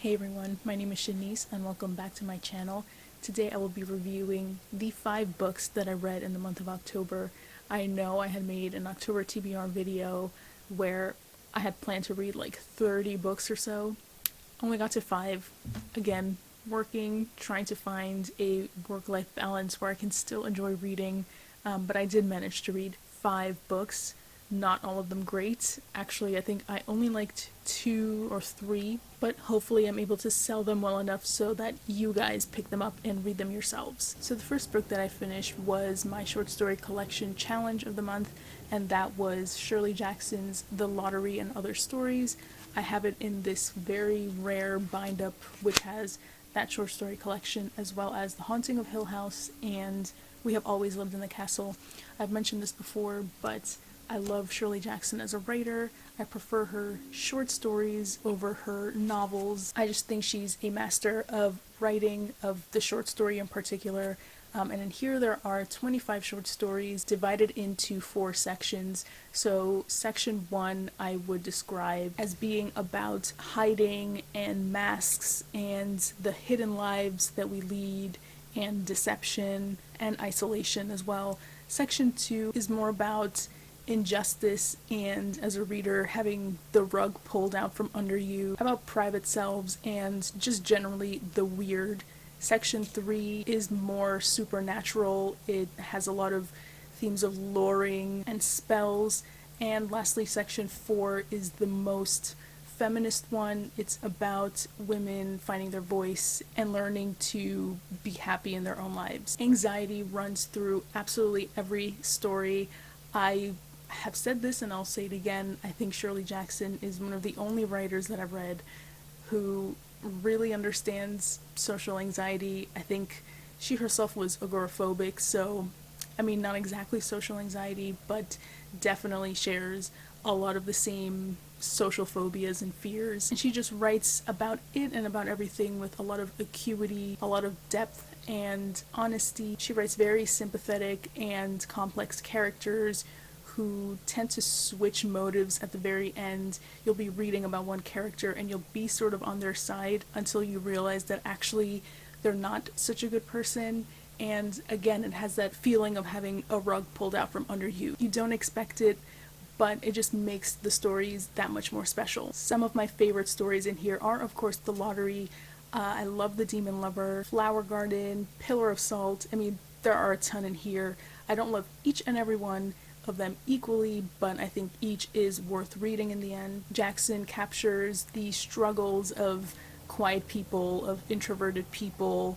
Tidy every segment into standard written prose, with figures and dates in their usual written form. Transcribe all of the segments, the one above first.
Hey everyone, my name is Shanice and welcome back to my channel. Today I will be reviewing the 5 books that I read in the month of October. I know I had made an October TBR video where I had planned to read like 30 books or so. Only got to 5. Again, working, trying to find a work-life balance where I can still enjoy reading, but I did manage to read 5 books. Not all of them great. Actually, I think I only liked 2 or 3, but hopefully I'm able to sell them well enough so that you guys pick them up and read them yourselves. So the first book that I finished was my short story collection challenge of the month, and that was Shirley Jackson's The Lottery and Other Stories. I have it in this very rare bind-up which has that short story collection as well as The Haunting of Hill House and We Have Always Lived in the Castle. I've mentioned this before, but I love Shirley Jackson as a writer. I prefer her short stories over her novels. I just think she's a master of writing, of the short story in particular. And in here there are 25 short stories divided into 4 sections. So section 1 I would describe as being about hiding and masks and the hidden lives that we lead and deception and isolation as well. Section 2 is more about injustice and, as a reader, having the rug pulled out from under you, about private selves and just generally the weird. Section 3 is more supernatural. It has a lot of themes of luring and spells. And lastly, section 4 is the most feminist one. It's about women finding their voice and learning to be happy in their own lives. Anxiety runs through absolutely every story. I have said this and I'll say it again. I think Shirley Jackson is one of the only writers that I've read who really understands social anxiety. I think she herself was agoraphobic, so I mean not exactly social anxiety, but definitely shares a lot of the same social phobias and fears. And she just writes about it and about everything with a lot of acuity, a lot of depth and honesty. She writes very sympathetic and complex characters who tend to switch motives at the very end. You'll be reading about one character and you'll be sort of on their side until you realize that actually they're not such a good person. And again, it has that feeling of having a rug pulled out from under you. You don't expect it, but it just makes the stories that much more special. Some of my favorite stories in here are, of course, The Lottery. I love The Demon Lover, Flower Garden, Pillar of Salt. I mean, there are a ton in here. I don't love each and every one of them equally, but I think each is worth reading in the end. Jackson captures the struggles of quiet people, of introverted people,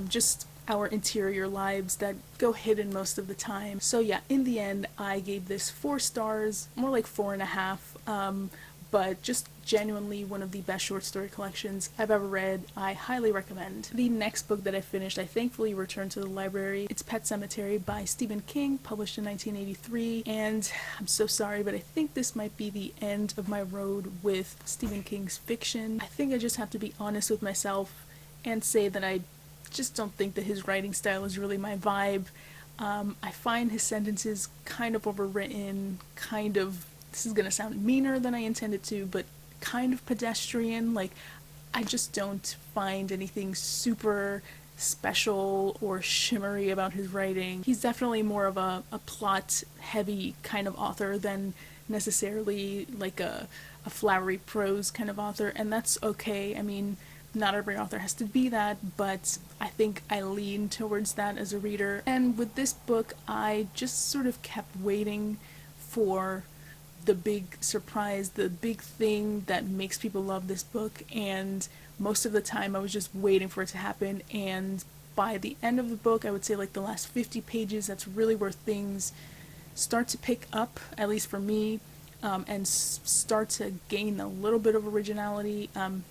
just our interior lives that go hidden most of the time. So yeah, in the end, I gave this 4 stars, more like 4.5, but just genuinely one of the best short story collections I've ever read. I highly recommend. The next book that I finished, I thankfully returned to the library. It's Pet Sematary by Stephen King, published in 1983, and I'm so sorry, but I think this might be the end of my road with Stephen King's fiction. I think I just have to be honest with myself and say that I just don't think that his writing style is really my vibe. I find his sentences kind of overwritten, kind of, this is gonna sound meaner than I intended to, but kind of pedestrian. Like, I just don't find anything super special or shimmery about his writing. He's definitely more of a plot heavy kind of author than necessarily like a flowery prose kind of author, and that's okay. I mean, not every author has to be that, but I think I lean towards that as a reader. And with this book, I just sort of kept waiting for the big surprise, the big thing that makes people love this book, and most of the time I was just waiting for it to happen. And by the end of the book, I would say like the last 50 pages, that's really where things start to pick up, at least for me, and start to gain a little bit of originality.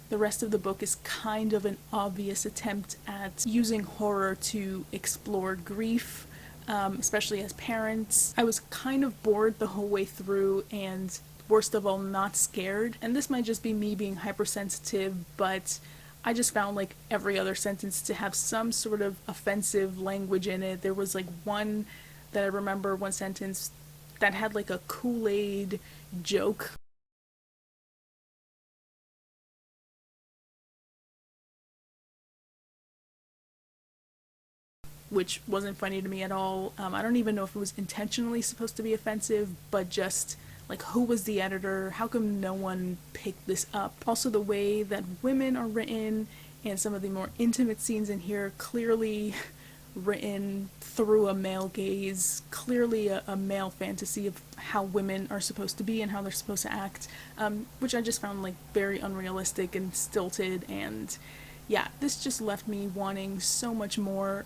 The rest of the book is kind of an obvious attempt at using horror to explore grief, especially as parents. I was kind of bored the whole way through, and worst of all, not scared. And this might just be me being hypersensitive, but I just found like every other sentence to have some sort of offensive language in it. There was like one that I remember, one sentence that had like a Kool-Aid joke which wasn't funny to me at all. I don't even know if it was intentionally supposed to be offensive, but just like, who was the editor? How come no one picked this up? Also, the way that women are written and some of the more intimate scenes in here, clearly written through a male gaze, clearly a male fantasy of how women are supposed to be and how they're supposed to act, which I just found like very unrealistic and stilted. And yeah, this just left me wanting so much more.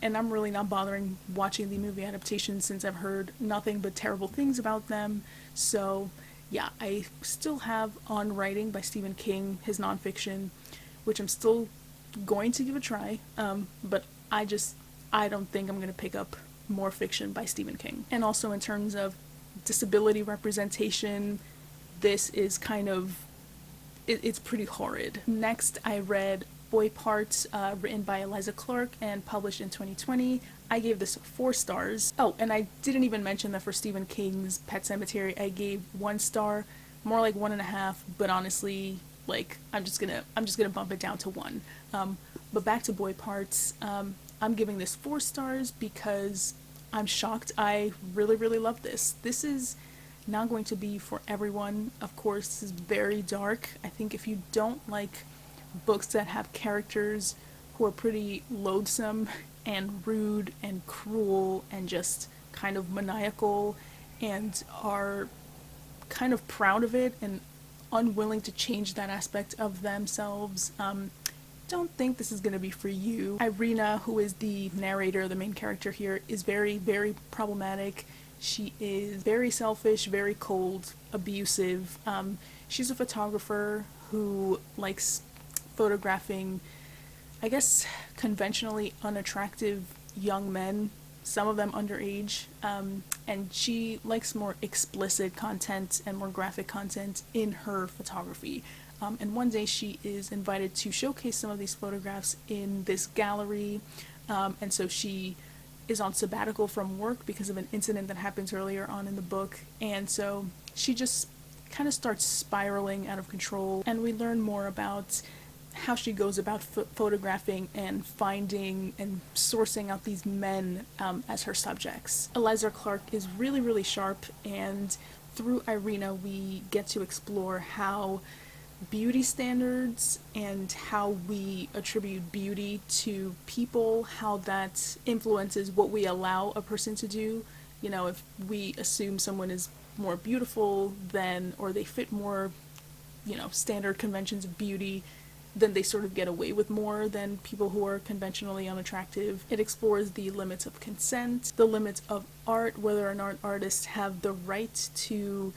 And I'm really not bothering watching the movie adaptation since I've heard nothing but terrible things about them. So yeah, I still have On Writing by Stephen King, his nonfiction, which I'm still going to give a try. But I don't think I'm going to pick up more fiction by Stephen King. And also in terms of disability representation, this is kind of, it's pretty horrid. Next, I read Boy Parts, written by Eliza Clark and published in 2020. I gave this 4 stars. Oh, and I didn't even mention that for Stephen King's Pet Sematary, I gave 1 star, more like 1.5, but honestly, like, I'm just gonna bump it down to 1. But back to Boy Parts, I'm giving this 4 stars because I'm shocked. I really, really love this. This is not going to be for everyone. Of course, this is very dark. I think if you don't like books that have characters who are pretty loathsome and rude and cruel and just kind of maniacal and are kind of proud of it and unwilling to change that aspect of themselves, don't think this is going to be for you. Irina, who is the narrator, the main character here, is very, very problematic. She is very selfish, very cold, abusive. She's a photographer who likes photographing, I guess, conventionally unattractive young men, some of them underage, and she likes more explicit content and more graphic content in her photography. And one day she is invited to showcase some of these photographs in this gallery, and so she is on sabbatical from work because of an incident that happens earlier on in the book, and so she just kind of starts spiraling out of control, and we learn more about how she goes about photographing and finding and sourcing out these men as her subjects. Eliza Clark is really, really sharp, and through Irina we get to explore how beauty standards and how we attribute beauty to people, how that influences what we allow a person to do. You know, if we assume someone is more beautiful than, or they fit more, you know, standard conventions of beauty, then they sort of get away with more than people who are conventionally unattractive. It explores the limits of consent, the limits of art, whether or not artists have the right to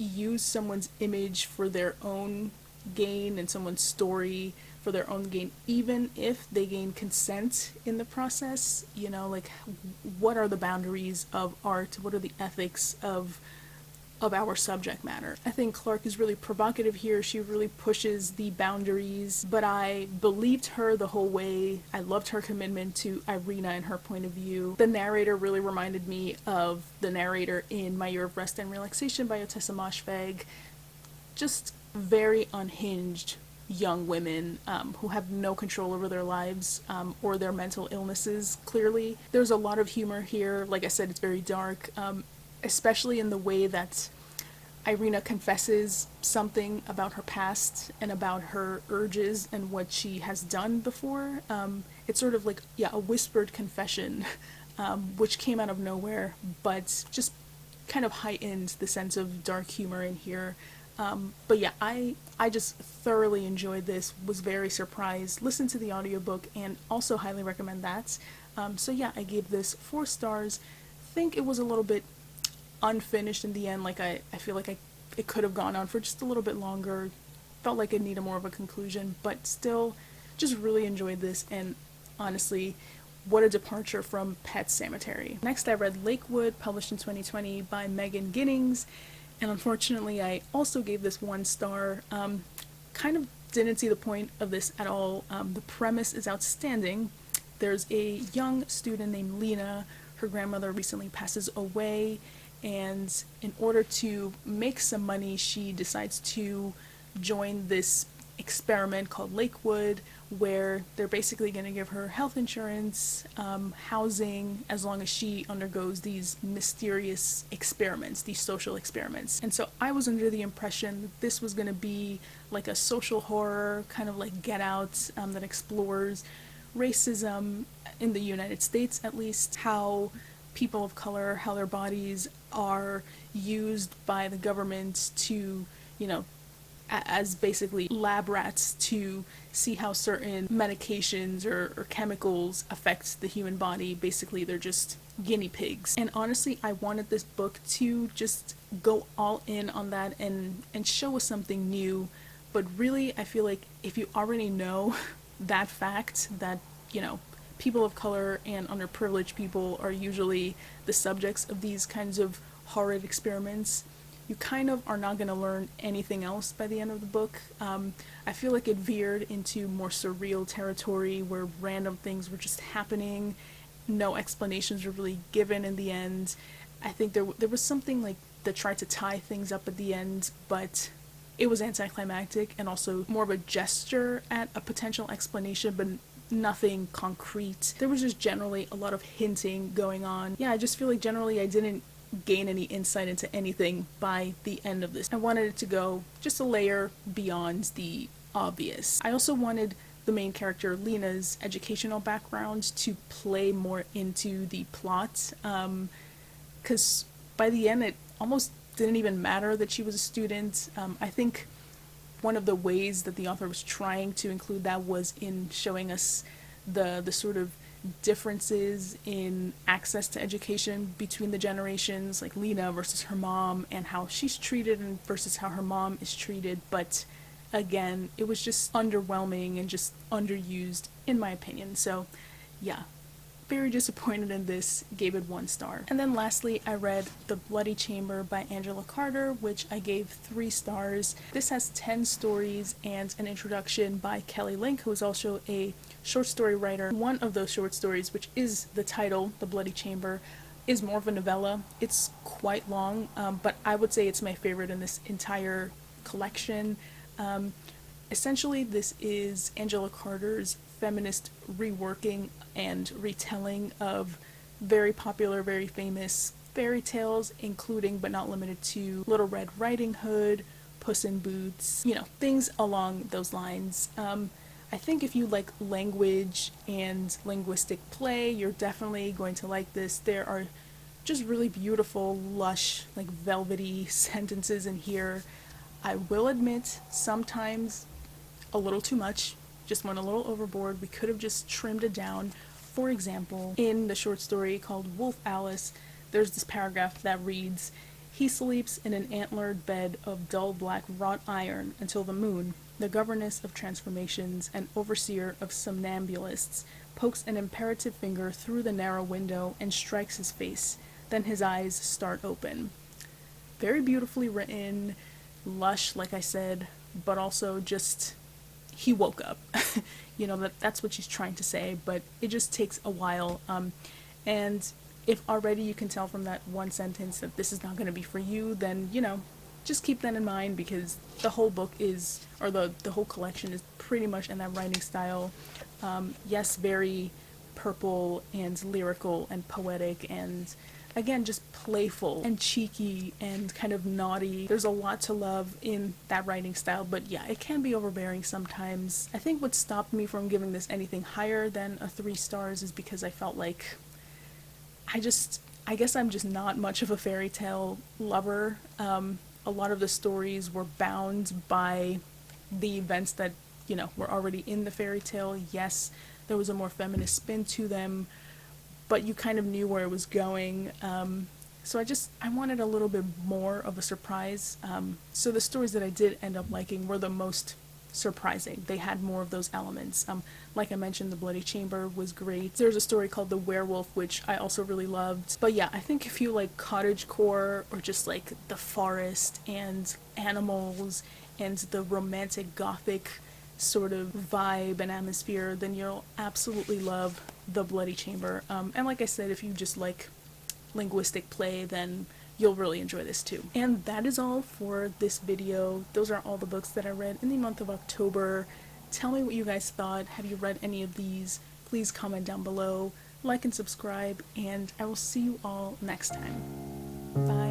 use someone's image for their own gain and someone's story for their own gain, even if they gain consent in the process. You know, like, what are the boundaries of art? What are the ethics of our subject matter? I think Clark is really provocative here. She really pushes the boundaries, but I believed her the whole way. I loved her commitment to Irina and her point of view. The narrator really reminded me of the narrator in My Year of Rest and Relaxation by Ottessa Moshfegh. Just very unhinged young women who have no control over their lives or their mental illnesses, clearly. There's a lot of humor here. Like I said, it's very dark. Especially in the way that Irina confesses something about her past and about her urges and what she has done before. It's sort of like, yeah, a whispered confession, which came out of nowhere, but just kind of heightened the sense of dark humor in here. But yeah, I just thoroughly enjoyed this, was very surprised, listened to the audiobook, and also highly recommend that. So yeah, I gave this 4 stars. Think it was a little bit unfinished in the end. Like, I feel like it could have gone on for just a little bit longer, felt like it needed more of a conclusion, but still just really enjoyed this. And honestly, what a departure from Pet Sematary. Next, I read Lakewood, published in 2020 by Megan Ginnings, and unfortunately I also gave this 1 star. Kind of didn't see the point of this at all. The premise is outstanding. There's a young student named Lena. Her grandmother recently passes away, and in order to make some money, she decides to join this experiment called Lakewood, where they're basically going to give her health insurance, housing, as long as she undergoes these mysterious experiments, these social experiments. And so I was under the impression that this was going to be like a social horror, kind of like Get Out, that explores racism in the United States, at least, how people of color, how their bodies are used by the government to, you know, as basically lab rats to see how certain medications or chemicals affect the human body. Basically, they're just guinea pigs. And honestly, I wanted this book to just go all in on that and show us something new. But really, I feel like if you already know that fact, that, you know, people of color and underprivileged people are usually the subjects of these kinds of horrid experiments, you kind of are not going to learn anything else by the end of the book. I feel like it veered into more surreal territory where random things were just happening. No explanations were really given in the end. I think there was something like that tried to tie things up at the end, but it was anticlimactic and also more of a gesture at a potential explanation, but nothing concrete. There was just generally a lot of hinting going on. Yeah, I just feel like generally I didn't gain any insight into anything by the end of this. I wanted it to go just a layer beyond the obvious. I also wanted the main character Lena's educational background to play more into the plot, because by the end it almost didn't even matter that she was a student. I think one of the ways that the author was trying to include that was in showing us the sort of differences in access to education between the generations, like Lena versus her mom, and how she's treated and versus how her mom is treated. But again, it was just underwhelming and just underused in my opinion. So yeah, very disappointed in this, gave it 1 star. And then lastly, I read The Bloody Chamber by Angela Carter, which I gave 3 stars. This has 10 stories and an introduction by Kelly Link, who is also a short story writer. One of those short stories, which is the title, The Bloody Chamber, is more of a novella. It's quite long, but I would say it's my favorite in this entire collection. Essentially, this is Angela Carter's feminist reworking and retelling of very popular, very famous fairy tales, including but not limited to Little Red Riding Hood, Puss in Boots, you know, things along those lines. I think if you like language and linguistic play, you're definitely going to like this. There are just really beautiful, lush, like velvety sentences in here. I will admit, sometimes a little too much, just went a little overboard. We could have just trimmed it down. For example, in the short story called Wolf Alice, there's this paragraph that reads, "He sleeps in an antlered bed of dull black wrought iron until the moon, the governess of transformations and overseer of somnambulists, pokes an imperative finger through the narrow window and strikes his face. Then his eyes start open." Very beautifully written, lush, like I said, but also just, he woke up. You know, that's what she's trying to say, but it just takes a while. And if already you can tell from that one sentence that this is not going to be for you, then, you know, just keep that in mind, because the whole book is, or the whole collection is pretty much in that writing style. Yes, very purple and lyrical and poetic and, again, just playful and cheeky and kind of naughty. There's a lot to love in that writing style, but yeah, it can be overbearing sometimes. I think what stopped me from giving this anything higher than a 3 stars is because I felt like I guess I'm just not much of a fairy tale lover. A lot of the stories were bound by the events that, you know, were already in the fairy tale. Yes, there was a more feminist spin to them, but you kind of knew where it was going. So I wanted a little bit more of a surprise. So the stories that I did end up liking were the most surprising. They had more of those elements. Like I mentioned, The Bloody Chamber was great. There's a story called The Werewolf, which I also really loved. But yeah, I think if you like cottagecore or just like the forest and animals and the romantic gothic sort of vibe and atmosphere, then you'll absolutely love The Bloody Chamber. And like I said, if you just like linguistic play, then you'll really enjoy this too. And that is all for this video. Those are all the books that I read in the month of October. Tell me what you guys thought. Have you read any of these? Please comment down below, like and subscribe, and I will see you all next time. Bye.